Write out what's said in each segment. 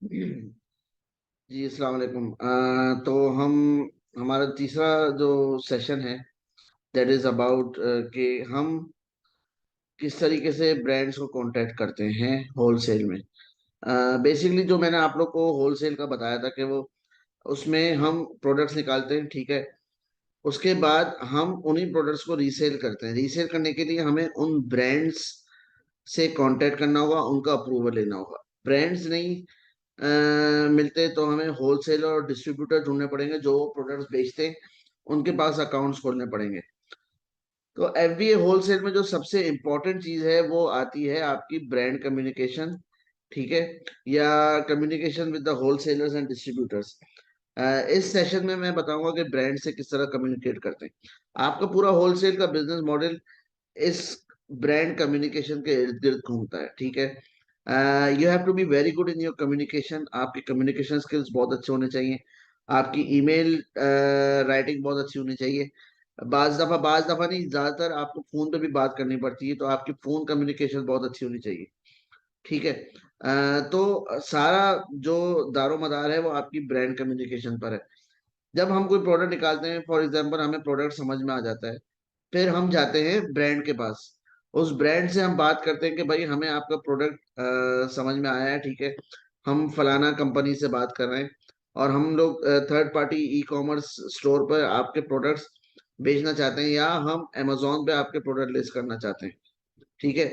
जी अस्सलाम वालेकुम। तो हम हमारा तीसरा जो सेशन है दैट इज अबाउट कि हम किस तरीके से ब्रांड्स को कांटेक्ट करते हैं होलसेल में। बेसिकली जो मैंने आप लोग को होलसेल का बताया था कि वो उसमें हम प्रोडक्ट्स निकालते हैं, ठीक है। उसके बाद हम उन्हीं प्रोडक्ट्स को रीसेल करते हैं। रीसेल करने के लिए हमें उन ब्रांड्स से कांटेक्ट करना होगा, उनका अप्रूवल लेना होगा। ब्रांड्स नहीं मिलते तो हमें होलसेल और डिस्ट्रीब्यूटर ढूंढने पड़ेंगे जो प्रोडक्ट्स बेचते हैं, उनके पास अकाउंट्स खोलने पड़ेंगे। तो एफबीए होलसेल में जो सबसे इम्पोर्टेंट चीज है वो आती है आपकी ब्रांड कम्युनिकेशन, ठीक है, या communication with the wholesalers and distributors. इस सेशन में मैं बताऊंगा कि ब्रांड से किस तरह कम्युनिकेट करते हैं। आपका पूरा होलसेल का बिजनेस मॉडल इस ब्रांड कम्युनिकेशन के इर्द गिर्द घूमता है, ठीक है। You have to be very good in your communication. आपकी कम्युनिकेशन स्किल्स बहुत अच्छे होने चाहिए। आपकी ईमेल राइटिंग बहुत अच्छी होनी चाहिए। बाज दफा नहीं, ज्यादातर आपको फोन पे भी बात करनी पड़ती है, तो आपकी फोन कम्युनिकेशन बहुत अच्छी होनी चाहिए, ठीक है। तो सारा जो दारो मदार है वो आपकी ब्रांड कम्युनिकेशन पर है। जब हम कोई प्रोडक्ट निकालते हैं, फॉर एग्जांपल हमें प्रोडक्ट समझ में आ जाता है, फिर हम जाते हैं ब्रांड के पास। उस ब्रांड से हम बात करते हैं कि भाई हमें आपका प्रोडक्ट समझ में आया है, ठीक है। हम फलाना कंपनी से बात कर रहे हैं और हम लोग third party e commerce store पर आपके प्रोडक्ट्स बेचना चाहते हैं, या हम अमेजोन पे आपके प्रोडक्ट लिस्ट करना चाहते हैं, ठीक है।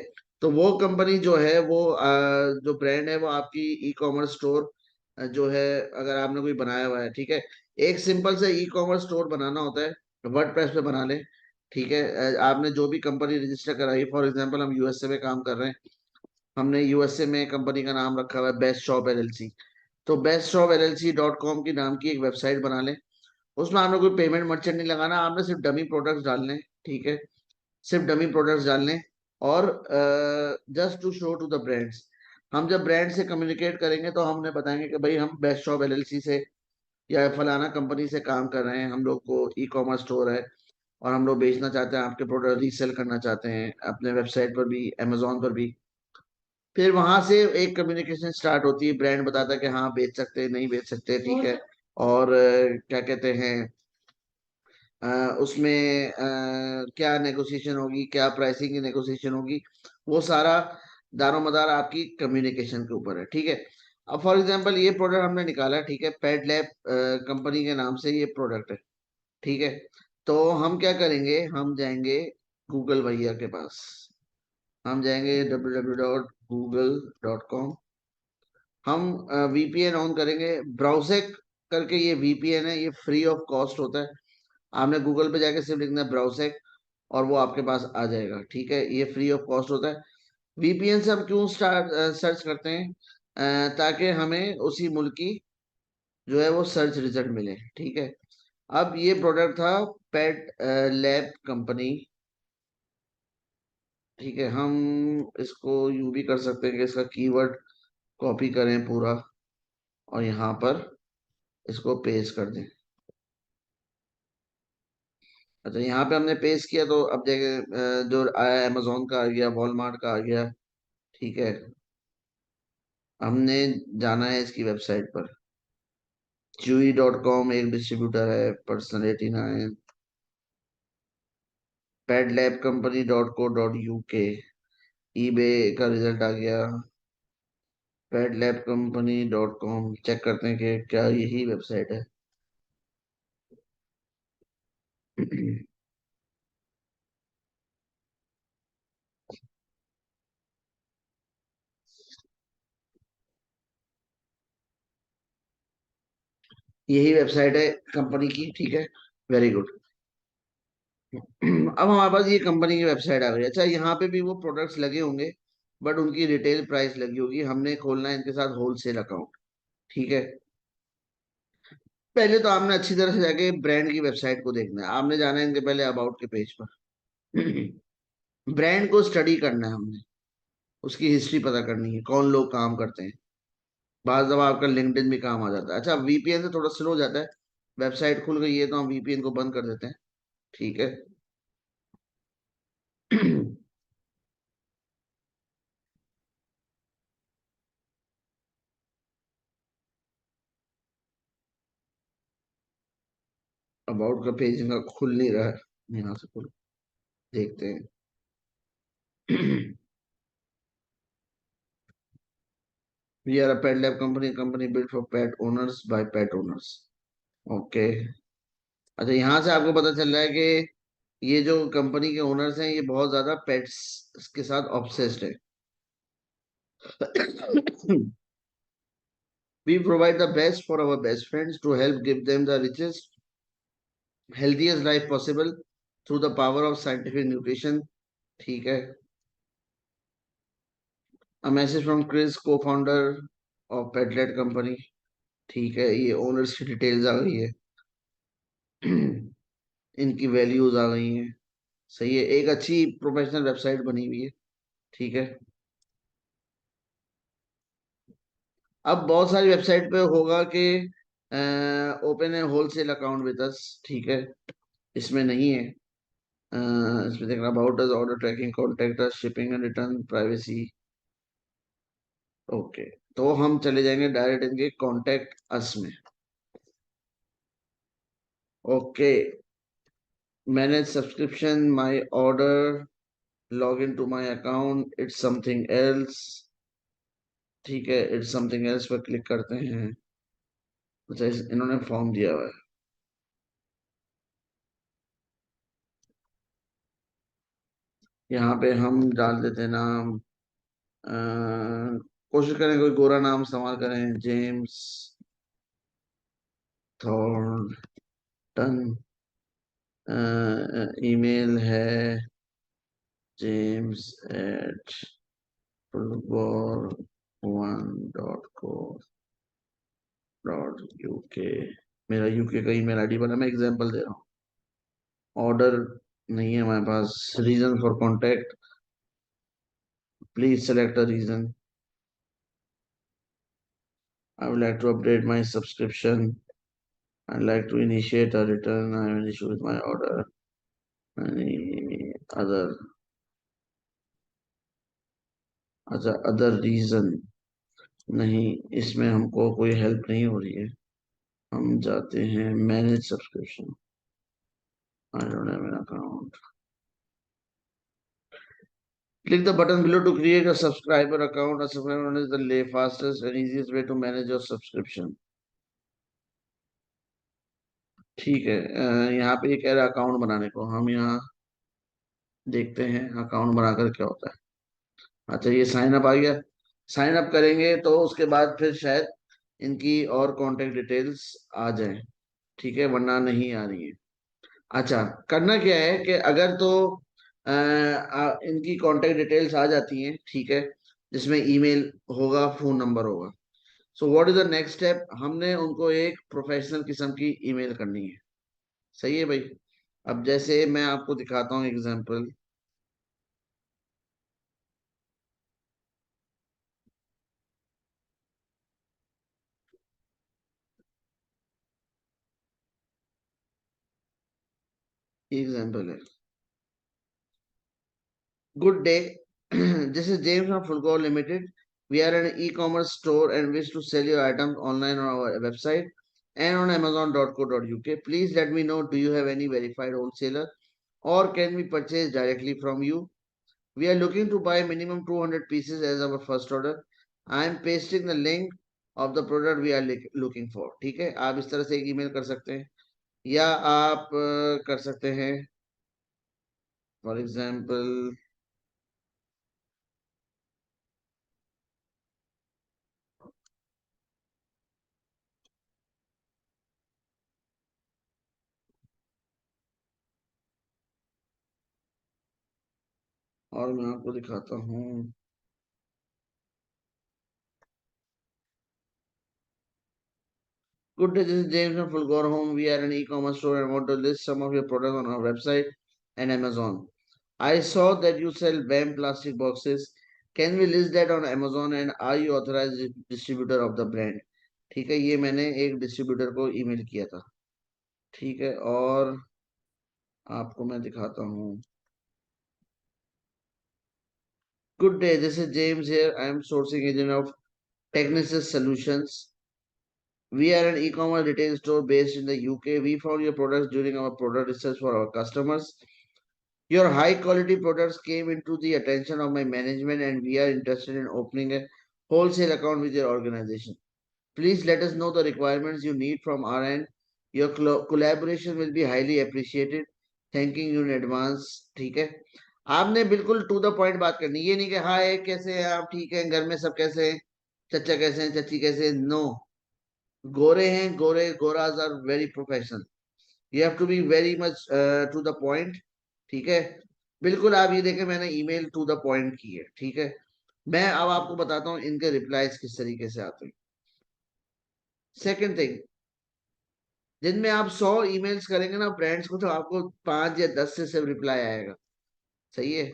तो वो कंपनी जो है वो जो ब्रांड है वो आपकी ई कॉमर्स स्टोर जो है, अगर आपने कोई बनाया हुआ है, ठीक है। एक सिंपल से ई कॉमर्स स्टोर बनाना होता है, वर्डप्रेस पे बना ले, ठीक है। आपने जो भी कंपनी रजिस्टर कराई, फॉर एग्जांपल हम यूएसए में काम कर रहे हैं, हमने यूएसए में कंपनी का नाम रखा हुआ है बेस्ट शॉप एलएलसी। तो best shop LLC dot com की नाम की एक वेबसाइट बना ले। उसमें आपने कोई पेमेंट मर्चेंट नहीं लगाना, आपने सिर्फ डमी प्रोडक्ट्स डालने, ठीक है। सिर्फ डमी प्रोडक्ट्स डालने, और just to show to the brands. हम जब ब्रांड से कम्युनिकेट करेंगे तो हम उन्हें बताएंगे कि भाई हम बेस्ट शॉप एलएलसी से या फलाना कंपनी से काम कर रहे हैं, हम लोग को ई कॉमर्स स्टोर है और हम लोग बेचना चाहते हैं, आपके प्रोडक्ट रीसेल करना चाहते हैं अपने वेबसाइट पर भी, अमेजोन पर भी। फिर वहां से एक कम्युनिकेशन स्टार्ट होती है, ब्रांड बताता है कि हाँ बेच सकते हैं, नहीं बेच सकते, ठीक है। और क्या कहते हैं, अ, उसमें क्या नेगोशिएशन होगी, क्या प्राइसिंग की नेगोशिएशन होगी, वो सारा दारोमदार आपकी कम्युनिकेशन के ऊपर है, ठीक है। अब फॉर एग्जांपल ये प्रोडक्ट हमने निकाला, ठीक है, पेड लैब कंपनी के नाम से ये प्रोडक्ट है, ठीक है। तो हम क्या करेंगे, हम जाएंगे गूगल भैया के पास। हम जाएंगे www.google.com। हम वीपीएन ऑन करेंगे, ब्राउसेक करके, ये वीपीएन है, ये फ्री ऑफ कॉस्ट होता है। आपने गूगल पे जाके सिर्फ लिखना है ब्राउसेक और वो आपके पास आ जाएगा, ठीक है। ये फ्री ऑफ कॉस्ट होता है। वीपीएन से हम क्यों स्टार्ट सर्च करते हैं, ताकि हमें उसी मुल्क की जो है वो सर्च रिजल्ट मिले, ठीक है। अब ये प्रोडक्ट था पेट लैब कंपनी, ठीक है। हम इसको यूं भी कर सकते हैं कि इसका कीवर्ड कॉपी करें पूरा और यहाँ पर इसको पेस्ट कर दें। अच्छा, यहाँ पे हमने पेस्ट किया तो अब जगह जो आया अमेजोन का आ गया, वॉलमार्ट का आ गया, ठीक है। हमने जाना है इसकी वेबसाइट पर। chewy.com एक डिस्ट्रीब्यूटर है, पर्सनल 89, पेडलैब कंपनी .co.uk, ईबे का रिजल्ट आ गया, पेडलैब कंपनी .com। चेक करते हैं कि क्या यही वेबसाइट है। यही वेबसाइट है कंपनी की, ठीक है। Very good. अब हमारे पास ये कंपनी की वेबसाइट आ गई। अच्छा, यहाँ पे भी वो प्रोडक्ट्स लगे होंगे, बट उनकी रिटेल प्राइस लगी होगी। हमने खोलना है इनके साथ होलसेल अकाउंट, ठीक है। पहले तो आपने अच्छी तरह से जाके ब्रांड की वेबसाइट को देखना है। आपने जाना है इनके पहले अबाउट के पेज पर। ब्रांड को स्टडी करना है हमने, उसकी हिस्ट्री पता करनी है, कौन लोग काम करते हैं। बाज दफा आपका लिंक्डइन भी काम आ जाता है। अच्छा, वीपीएन से थोड़ा स्लो हो जाता है। वेबसाइट खुल गई है तो हम वीपीएन को बंद कर देते हैं, ठीक है। अबाउट का पेज इनका खुल नहीं रहा है, यहाँ से खुल देखते हैं। We are a pet lab company built for pet owners by pet owners. Okay. अच्छा, यहाँ से आपको पता चल रहा है कि ये जो कंपनी के ओनर्स हैं ये बहुत ज्यादा पेट्स के साथ ऑब्सेस्ड है। We provide the best for our best friends to help give them the richest, healthiest life possible through the power of scientific nutrition. ठीक है। A message from Chris, co-founder of Petlet Company. ठीक है, ये owners की details आ गई है। इनकी values आ गई हैं। सही है, एक अच्छी प्रोफेशनल वेबसाइट बनी हुई है। ठीक है। अब बहुत सारी वेबसाइट पे होगा कि open a wholesale account with us. ठीक है, इसमें नहीं है। इसमें देखना about us, order tracking, contact us, shipping and return, privacy. Okay, तो हम चले जाएंगे डायरेक्ट इनके कॉन्टेक्ट अस में। Okay, manage subscription, my order, log in to my account, it's something else. ठीक है, इट्स समथिंग एल्स पर क्लिक करते हैं। अच्छा, इन्होंने फॉर्म दिया हुआ है। यहाँ पे हम डाल देते हैं नाम। कोशिश करें कोई गोरा नाम इस्तेमाल करें, जेम्स थॉर्नटन। ईमेल है जेम्स एट fulgor1.co.uk। मेरा यूके का ईमेल आईडी बना, मैं एग्जांपल दे रहा हूँ। ऑर्डर नहीं है हमारे पास। Reason for contact, please select a reason. I would like to update my subscription, I'd like to initiate a return, I have an issue with my order, any other, अच्छा other reason नहीं, इसमें हमको कोई help नहीं हो रही है। हम जाते हैं manage subscription. I don't have an account. Click the button below to create a subscriber account. A subscriber account is the fastest and easiest way to manage your subscription. ठीक है, यहाँ पे ये कह रहा है अकाउंट बनाने को। हम यहाँ देखते हैं अकाउंट बनाकर क्या होता है। अच्छा, ये साइन अप आ गया। साइन अप करेंगे तो उसके बाद फिर शायद इनकी और कांटेक्ट डिटेल्स आ जाए। ठीक है, वरना नहीं आ रही है। अच्छा, करना क्या है कि अगर तो इनकी कांटेक्ट डिटेल्स आ जाती हैं, ठीक है, जिसमें ईमेल होगा, फोन नंबर होगा। So what is the next step? हमने उनको एक प्रोफेशनल किस्म की ईमेल करनी है। सही है भाई। अब जैसे मैं आपको दिखाता हूँ एग्जांपल। एग्जांपल है, good day. This is James from Fulgor Limited. We are an e-commerce store and wish to sell your items online on our website and on amazon.co.uk. Please let me know, do you have any verified wholesaler or can we purchase directly from you? We are looking to buy minimum 200 pieces as our first order. I am pasting the link of the product we are looking for. ठीक है, आप इस तरह से एक email कर सकते हैं या आप कर सकते हैं फॉर एग्जांपल। और मैं आपको दिखाता हूँ। Good day, this is James from Fulgor Home. We are an e-commerce store and want to list some of your products on our website and Amazon. I saw that you sell BAM plastic boxes. Can we list that on Amazon and are you authorized distributor of the brand? ठीक है, ये मैंने एक distributor को email किया था। ठीक है, और आपको मैं दिखाता हूँ। Good day, this is James here. I am sourcing agent of Technisys Solutions. We are an e-commerce retail store based in the UK. We found your products during our product research for our customers. Your high quality products came into the attention of my management and we are interested in opening a wholesale account with your organization. Please let us know the requirements you need from our end. Your collaboration will be highly appreciated. Thanking you in advance. ठीक है, आपने बिल्कुल to the point बात करनी, ये नहीं कि हाय कैसे हैं आप, ठीक है, घर में सब कैसे हैं, चचा कैसे हैं, चची कैसे हैं, नो। गोरे हैं, गोरे गोराज are very professional. You have to be very much to the point. ठीक है, बिल्कुल। आप ये देखें, मैंने ईमेल टू द पॉइंट की है। ठीक है, मैं अब आपको बताता हूँ इनके रिप्लाईज किस तरीके से आते हैं। सेकंड थिंग, दिन में आप 100 ईमेल्स करेंगे ना ब्रांड्स को, तो आपको 5 या 10 से सिर्फ रिप्लाई आएगा। सही है।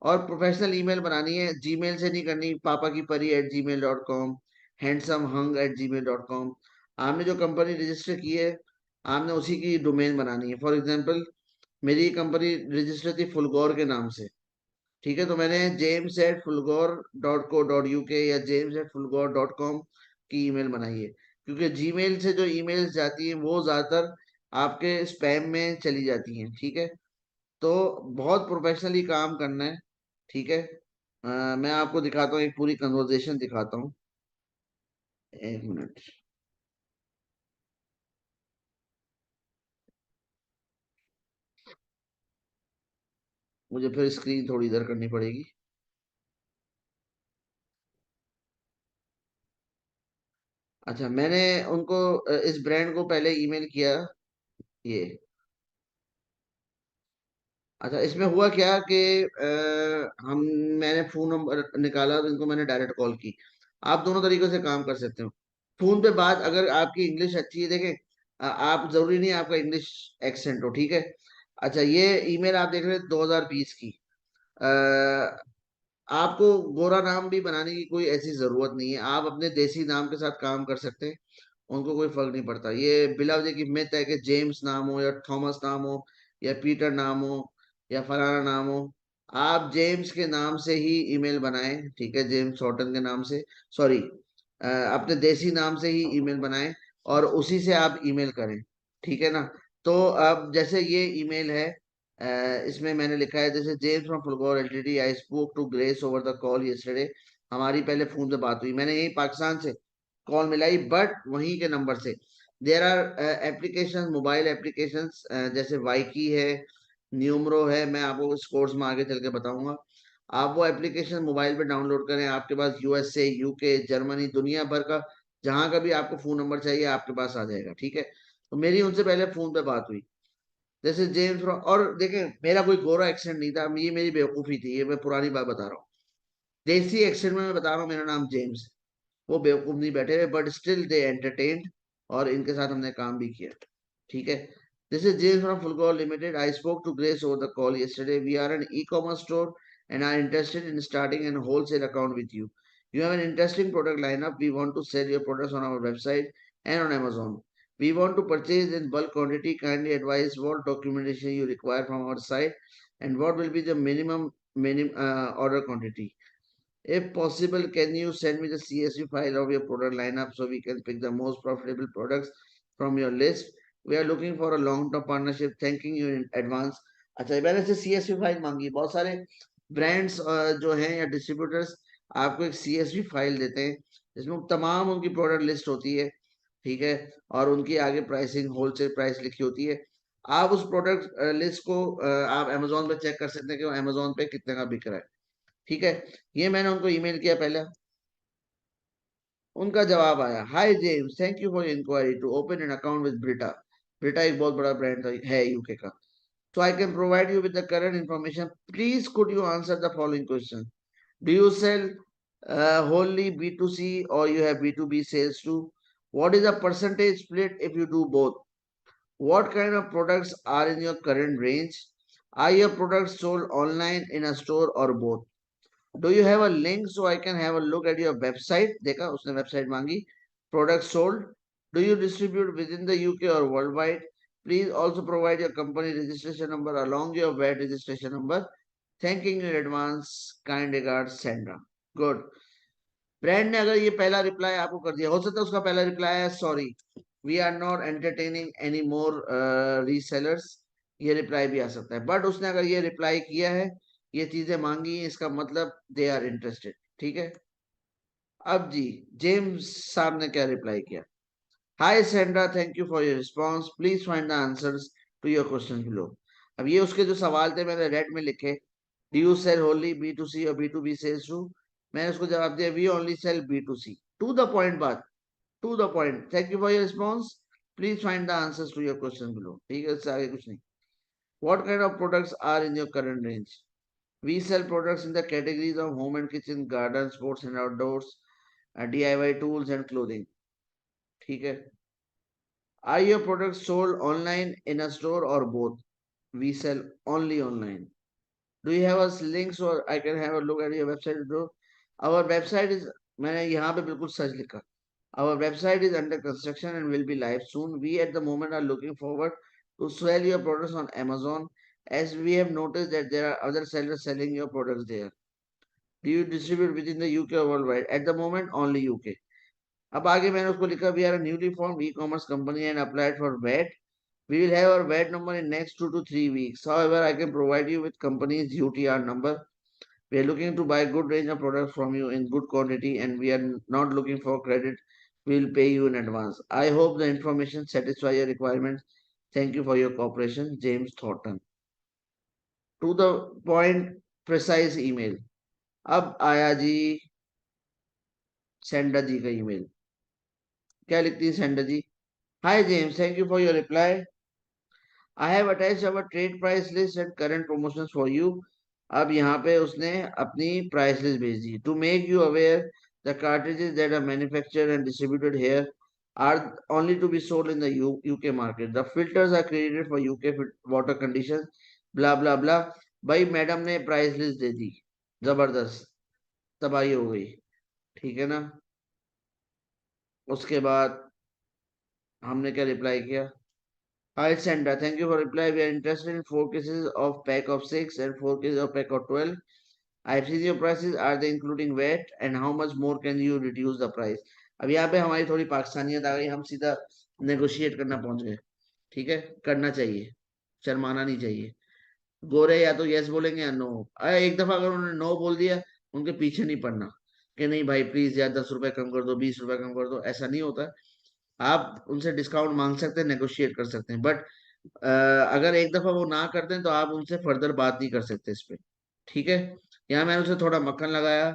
और प्रोफेशनल ईमेल बनानी है, जीमेल से नहीं करनी, पापा की परी @gmail.com, हैंडसम हंग @gmail.com। आपने जो कंपनी रजिस्टर की है, आपने उसी की डोमेन बनानी है। फॉर एग्जांपल, मेरी कंपनी रजिस्टर थी फुलगौर के नाम से। ठीक है, तो मैंने james@fulgore.co.uk या james@fulgore.com की ईमेल बनाई है, क्योंकि जीमेल से जो ईमेल्स जाती हैं वो ज्यादातर आपके स्पैम में चली जाती हैं। ठीक है, तो बहुत प्रोफेशनली काम करना है। ठीक है, मैं आपको दिखाता हूँ, एक पूरी कन्वर्जेशन दिखाता हूँ। एक मिनट, मुझे फिर स्क्रीन थोड़ी इधर करनी पड़ेगी। अच्छा, मैंने उनको इस ब्रांड को पहले ईमेल किया। ये, अच्छा, इसमें हुआ क्या कि हम मैंने फोन नंबर निकाला तो इनको मैंने डायरेक्ट कॉल की। आप दोनों तरीकों से काम कर सकते हो। फोन पे बात, अगर आपकी इंग्लिश अच्छी है, देखें, आप जरूरी नहीं आपका इंग्लिश एक्सेंट हो। ठीक है, अच्छा, ये ईमेल आप देख रहे हैं 2020 की। अ, आपको गोरा नाम भी बनाने की कोई ऐसी जरूरत नहीं है, आप अपने देसी नाम के साथ काम कर सकते हैं। उनको कोई फर्क नहीं पड़ता। ये बिलावजे की मिथ है कि जेम्स नाम हो या थॉमस नाम हो या पीटर नाम हो या फलाना नाम हो। आप जेम्स के नाम से ही ईमेल बनाएं। ठीक है, जेम्स हॉटन के नाम से, सॉरी, अपने देसी नाम से ही ईमेल बनाएं और उसी से आप ईमेल करें। ठीक है ना। तो अब जैसे ये ईमेल है, इसमें मैंने लिखा है, जैसे James from Fulgor LTD, I spoke to Grace over the call yesterday. हमारी पहले फोन से बात हुई, मैंने यही पाकिस्तान से कॉल मिलाई, बट वहीं के नंबर से। There are application, mobile application, जैसे वाइकी है, न्यूमरो है, मैं आपको इस कोर्स में आगे चल के बताऊंगा। आप वो एप्लीकेशन मोबाइल पे डाउनलोड करें, आपके पास यूएसए, यूके, जर्मनी, दुनिया भर का जहां का भी आपको फोन नंबर चाहिए आपके पास आ जाएगा। ठीक है, तो मेरी उनसे पहले फोन पे बात हुई, जैसे जेम्स और देखें, मेरा कोई गोरा एक्सेंट नहीं था, ये मेरी बेवकूफी थी, ये मैं पुरानी बात बता रहा हूँ। देसी एक्सेंट में मैं बता रहा हूँ मेरा नाम जेम्स है। वो बेवकूफ नहीं बैठे हुए, बट स्टिल दे एंटरटेन्ड, और इनके साथ हमने काम भी किया। ठीक है, this is James from Fulgor limited, I spoke to Grace over the call yesterday. We are an e-commerce store and are interested in starting a wholesale account with you. You have an interesting product lineup. We want to sell your products on our website and on Amazon. We want to purchase in bulk quantity. Kindly advise what documentation you require from our site and what will be the minimum order quantity. If possible, can you send me the CSV file of your product lineup so we can pick the most profitable products from your list? We are looking for a long-term partnership. Thanking you in advance. अच्छा, मैंने से CSV file मांगी। बहुत सारे brands जो हैं या distributors आपको एक CSV फाइल देते हैं, जिसमें तमाम उनकी प्रोडक्ट लिस्ट होती है। ठीक है, और उनकी आगे प्राइसिंग, होलसेल प्राइस लिखी होती है। आप उस प्रोडक्ट लिस्ट को आप अमेजोन पे चेक कर सकते हैं कि वो अमेजोन पे कितने का बिक रहा है। ठीक है, ये मैंने उनको ईमेल किया पहले। उनका जवाब आया, hi James, thank you for enquiry to open an account with Brita. Brita एक बहुत बड़ा ब्रांड है यूके का। So I can provide you with the current information. Please could you answer the following question? Do you sell wholly B2C or you have B2B sales too? What is the percentage split if you do both? What kind of products are in your current range? Are your products sold online in a store or both? Do you have a link so I can have a look at your website? देखा, उसने website मांगी। Products sold. Do you distribute within the UK or worldwide? Please also provide your company registration number along your VAT registration number. Thanking you in advance. Kind regards, Sandra. Good. Brand ने अगर ये पहला reply आपको कर दिया, हो सकता है उसका पहला रिप्लाई है sorry we are not entertaining any more resellers, ये रिप्लाई भी आ सकता है। बट उसने अगर ये रिप्लाई किया है, ये चीजें मांगी हैं, इसका मतलब दे आर इंटरेस्टेड। ठीक है। अब जी, जेम्स साहब ने क्या रिप्लाई किया? Hi Sandra, thank you for your response, please find the answers to your question below. अब ये उसके जो सवाल थे मैंने रेड में लिखे। Do you sell only B to C और B to B sales too? मैंने उसको जवाब दिया we only sell B to C. To the point बात, to the point, thank you for your response, please find the answers to your question below. ठीक है, इससे आगे कुछ नहीं। What kind of products are in your current range? We sell products in the categories of home and kitchen, garden, sports and outdoors, DIY tools and clothing. ठीक है। Are your products sold online in a store or both? We sell only online. Do you have a link so I can have a look at your website, bro? Our website is, मैंने यहाँ पे बिल्कुल सच लिखा. Our website is under construction and will be live soon. We at the moment are looking forward to sell your products on Amazon, as we have noticed that there are other sellers selling your products there. Do you distribute within the UK or worldwide? At the moment, only UK. अब आगे मैंने उसको लिखा we are a newly formed e-commerce company and applied for VAT. We will have our VAT number in next 2 to 3 weeks. However, I can provide you with company's UTR number. We are looking to buy good range of products from you in good quantity and we are not looking for credit. We will pay you in advance. I hope the information satisfy your requirements. Thank you for your cooperation. James Thornton. To the point, precise email. अब आया जी सेंडा जी का email. क्या लिखती है Sandra ji? Hi James, thank you for your reply. I have attached our trade price list and current promotions for you. अब यहाँ पे उसने अपनी प्राइस लिस्ट भेज दी। To make you aware, the cartridges that are manufactured and distributed here are only to be sold in the UK market. The filters are created for UK water conditions. ब्ला ब्ला ब्ला। भाई madam ने price list दे दी, जबरदस्त, तबाही हो गई। ठीक है ना। उसके बाद हमने क्या रिप्लाई किया? Hi Sandra, thank you for reply. We are interested in 4 cases of pack of 6 and 4 cases of pack of 12. I have seen your prices. Are they including VAT? And how much more can you reduce the price? अब यहाँ पे हमारी थोड़ी पाकिस्तानियत आ गई, हम सीधा negotiate करना पहुंच गए। ठीक है, करना चाहिए, शर्माना नहीं चाहिए। गोरे या तो यस बोलेंगे या नो। अरे एक दफा अगर उन्होंने नो बोल दिया, उनके पीछे नहीं पड़ना कि नहीं भाई प्लीज यार 10 रुपए कम कर दो, 20 रुपए कम कर दो, ऐसा नहीं होता। आप उनसे डिस्काउंट मांग सकते हैं, नेगोशिएट कर सकते हैं, बट अगर एक दफा वो ना करते हैं तो आप उनसे फर्दर बात नहीं कर सकते इस पे। ठीक है। यहाँ मैंने उसे थोड़ा मक्खन लगाया।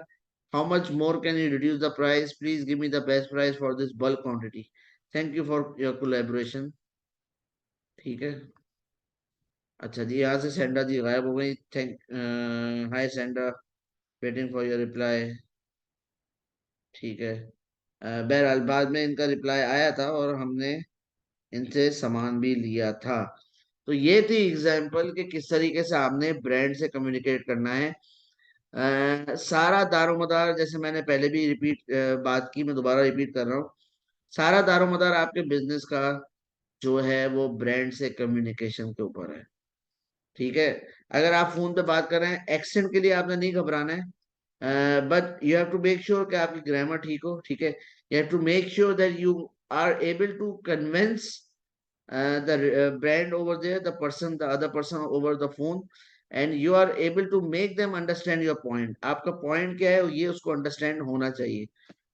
How much more can you reduce the price? Please give me the best price for this bulk quantity. Thank you for your collaboration. ठीक है। अच्छा जी, यहाँ से सेंडा जी गायब हो गई। Thank hi Sandra, waiting for your reply. ठीक है। बहरहाल बाद में इनका रिप्लाई आया था और हमने इनसे सामान भी लिया था। तो ये थी एग्जाम्पल कि किस तरीके से आपने ब्रांड से कम्युनिकेट करना है। सारा दारोमदार, जैसे मैंने पहले भी रिपीट बात की, मैं दोबारा रिपीट कर रहा हूँ, सारा दारोमदार आपके बिजनेस का जो है वो ब्रांड से कम्युनिकेशन के ऊपर है। ठीक है। अगर आप फोन पे बात कर रहे हैं, एक्सेंट के लिए आपने नहीं घबराना है, but you have to make sure कि आपकी ग्रामर ठीक हो। ठीक है। You have to make sure that you are able to convince the brand over there, the other person over the phone, and you are able to make them understand your point. आपका point क्या है ये उसको understand होना चाहिए।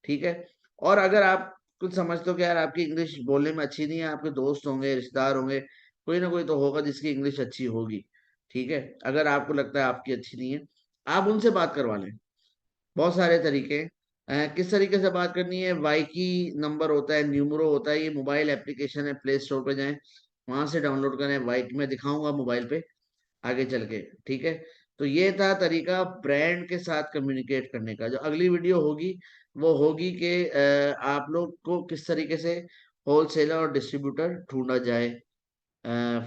ठीक है। और अगर आप कुछ समझते हो कि यार आपकी इंग्लिश बोलने में अच्छी नहीं है, आपके दोस्त होंगे, रिश्तेदार होंगे, कोई ना कोई तो होगा जिसकी इंग्लिश अच्छी होगी। ठीक है। अगर आपको लगता है आपकी अच्छी नहीं है, आप उनसे बात करवा लें। बहुत सारे तरीके हैं। किस तरीके से बात करनी है? वाईकी नंबर होता है, न्यूमरो होता है, ये मोबाइल एप्लीकेशन है, प्ले स्टोर पे जाएं, वहां से डाउनलोड करें। वाईकी मैं दिखाऊंगा मोबाइल पे आगे चल के। ठीक है। तो ये था तरीका ब्रांड के साथ कम्युनिकेट करने का। जो अगली वीडियो होगी वो होगी कि आप लोग को किस तरीके से होलसेलर और डिस्ट्रीब्यूटर ढूंढा जाए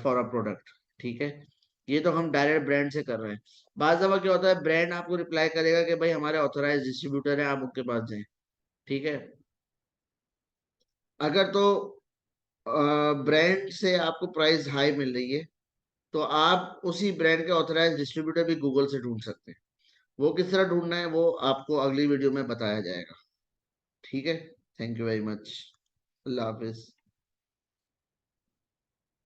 फॉर अ प्रोडक्ट। ठीक है। ये तो हम डायरेक्ट ब्रांड से कर रहे हैं। बार दफा क्या होता है, ब्रांड आपको रिप्लाई करेगा कि भाई हमारे ऑथोराइज डिस्ट्रीब्यूटर है, आप उनके पास जाएं। ठीक है। अगर तो ब्रांड से आपको प्राइस हाई मिल रही है, तो आप उसी ब्रांड के ऑथराइज डिस्ट्रीब्यूटर भी गूगल से ढूंढ सकते हैं। वो किस तरह ढूंढना है वो आपको अगली वीडियो में बताया जाएगा। ठीक है। Thank you very much. Allah Hafiz.